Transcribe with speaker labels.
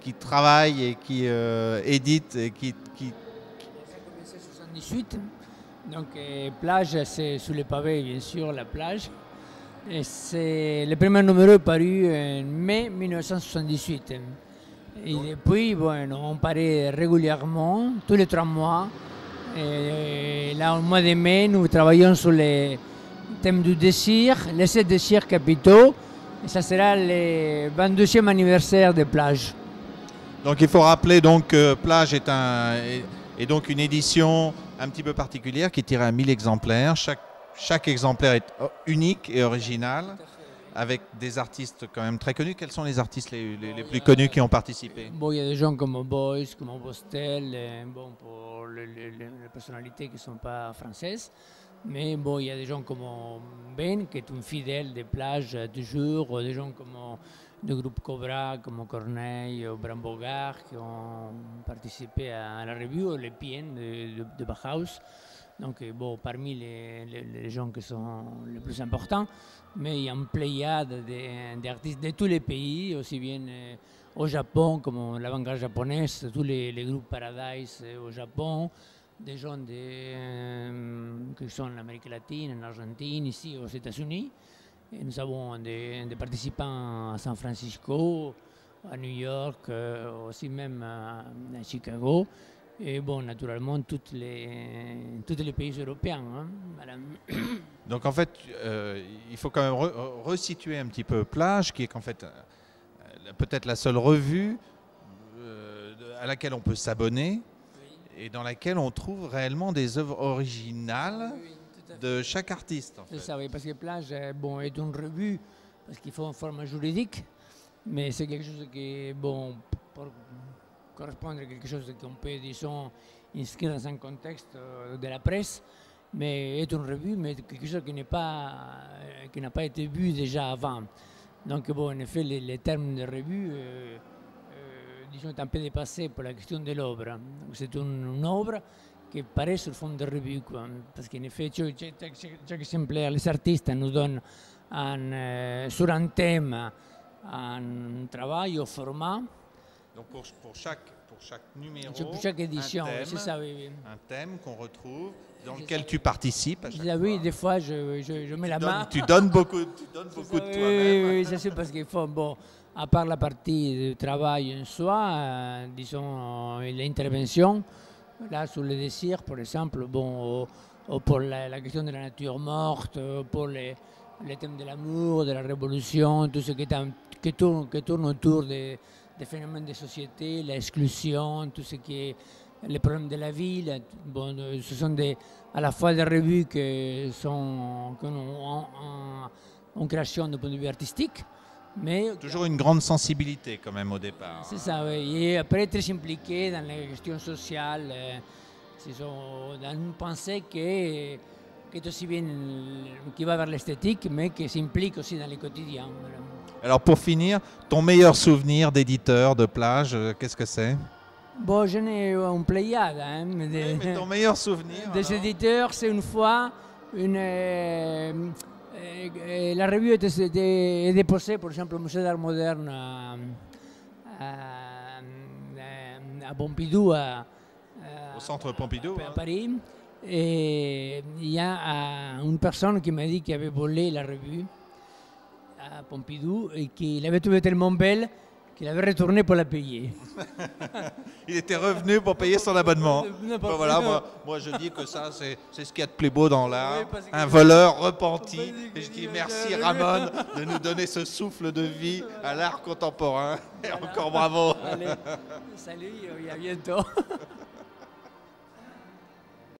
Speaker 1: qui travaille et qui édite et qui...
Speaker 2: Ça a commencé en 78. Donc, plage, c'est sous les pavés, bien sûr, la plage. Et le premier numéro est paru en mai 1978. Et depuis, bon, on paraît régulièrement, tous les 3 mois. Et là, au mois de mai, nous travaillons sur les thèmes du désir, les 7 désirs capitaux. Et ça sera le 22e anniversaire de Plage.
Speaker 1: Donc il faut rappeler donc, que Plage est donc une édition un petit peu particulière qui est tirée à 1000 exemplaires. Chaque exemplaire est unique et original, avec des artistes quand même très connus. Quels sont les artistes les plus connus qui ont participé?
Speaker 2: Bon, il y a des gens comme Boyce, comme Bostel, bon, pour les personnalités qui ne sont pas françaises. Mais bon, il y a des gens comme Ben, qui est un fidèle des plages toujours, ou des gens comme le groupe Cobra, comme Corneille ou Bram Bogart, qui ont participé à la revue, ou les PN de Bauhaus. Donc, bon, parmi les gens qui sont les plus importants, mais il y a une pléiade d'artistes de tous les pays, aussi bien au Japon, comme l'avant-garde japonaise, tous les groupes Paradise au Japon, des gens qui sont en Amérique latine, en Argentine, ici aux États-Unis. Et nous avons des participants à San Francisco, à New York, aussi même à Chicago. Et bon, naturellement, tous les pays européens. Hein, voilà.
Speaker 1: Donc en fait, il faut quand même resituer un petit peu Plage, qui est en fait peut-être la seule revue à laquelle on peut s'abonner et dans laquelle on trouve réellement des œuvres originales de chaque artiste. En fait.
Speaker 2: C'est ça, oui, parce que Plage bon, est une revue, parce qu'il faut un format juridique, mais c'est quelque chose qui est bon pour correspondre à quelque chose qu'on peut, disons, inscrire dans un contexte de la presse, mais est une revue, mais quelque chose qui n'a pas été vu déjà avant. Donc, bon, en effet, les termes de revue, disons, est un peu dépassé pour la question de l'œuvre. C'est une œuvre qui paraît sur fond de revue, quoi. Parce qu'en effet, chaque exemplaire, les artistes nous donnent sur un thème un travail au format.
Speaker 1: Donc pour chaque numéro,
Speaker 2: pour chaque édition, c'est ça, oui.
Speaker 1: Un thème qu'on retrouve, dans lequel tu participes à chaque fois.
Speaker 2: Oui, des fois, je mets la main.
Speaker 1: Tu donnes beaucoup de toi-même.
Speaker 2: Oui, c'est sûr, parce qu'il faut, bon, à part la partie du travail en soi, disons, l'intervention, là, sur le désir, par exemple, bon, ou pour la question de la nature morte, pour les thèmes de l'amour, de la révolution, tout ce qui tourne autour des phénomènes de société, l'exclusion, tout ce qui est les problèmes de la ville. Bon, ce sont à la fois des revues qui ont une création du point de vue artistique, mais
Speaker 1: toujours une grande sensibilité quand même au départ.
Speaker 2: C'est ça, oui. Et après très impliqué dans les questions sociales, dans une pensée qui est aussi bien, qui va vers l'esthétique, mais qui s'implique aussi dans le quotidien. Voilà.
Speaker 1: Alors pour finir, ton meilleur souvenir d'éditeur de Plage, qu'est-ce que c'est?
Speaker 2: Bon, j'en ai un pléiade. Hein,
Speaker 1: mais ton meilleur souvenir?
Speaker 2: Des éditeurs, c'est une fois, la revue est déposée, par exemple, au Musée d'Art Moderne à Pompidou,
Speaker 1: au centre Pompidou,
Speaker 2: à Paris. Et il y a une personne qui m'a dit qu'il avait volé la revue à Pompidou et qu'il avait trouvé tellement belle qu'il avait retourné pour la payer.
Speaker 1: Il était revenu pour payer son abonnement. Bon, voilà, moi je dis que ça c'est ce qu'il y a de plus beau dans l'art. Oui, un voleur repenti. Et je dis merci Ramon de nous donner ce souffle de vie à l'art contemporain. Et encore bravo.
Speaker 2: Allez, salut et à bientôt.